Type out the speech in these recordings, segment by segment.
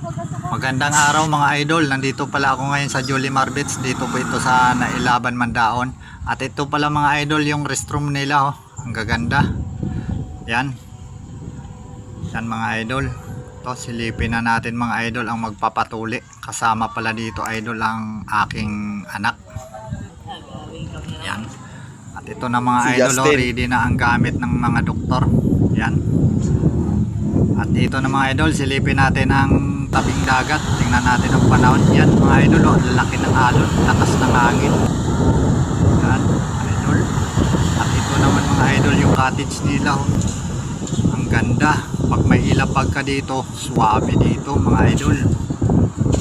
Magandang araw mga idol. Nandito pala ako ngayon sa Jolimar Beach. Dito po ito sa Nailaban, Mandaon. At ito pala mga idol yung restroom nila, oh. Ang gaganda. Yan. Yan mga idol. Ito silipin na natin mga idol ang magpapatuli. Kasama pala dito idol ang aking anak. Yan. At ito na mga idol, oh, ready na ang gamit ng mga doktor. Yan. At dito na mga idol, silipin natin ang tabing dagat. Tingnan natin ang panahon. Yan mga idol, oh, lalaki ng alon, lakas ng hangin. Yan idol. At ito naman mga idol yung cottage nila, oh. Ang ganda. Pag may ilapag ka dito, swabe dito mga idol.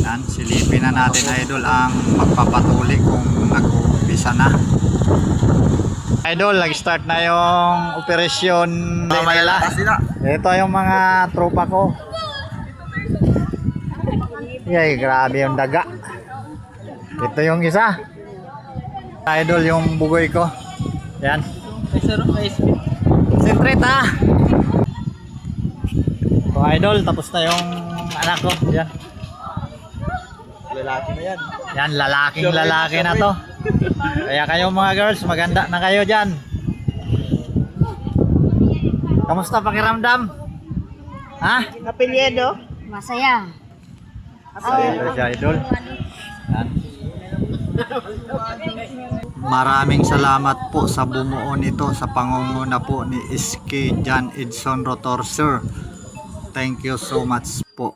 Yan, silipin na natin idol ang magpapatuli kung nag-uumpisa na. Idol, nag-start na yung operasyon mamaya. Ito yung mga tropa ko. Yay, grabe yung daga. Ito yung isa. Idol, yung bugoy ko. Yan. Sintret ha. Ito idol, tapos na yung anak ko. Yan. Lalaki na yan. Yan, lalaking lalaki na to. Kaya kayo mga girls, maganda na kayo dyan. Kamusta pakiramdam? Ha? Apelyedo? Masaya. Ito siya idol. Yan. Maraming salamat po sa bumuo nito sa pangunguna po ni SK John Edson Rotor, sir. Thank you so much po.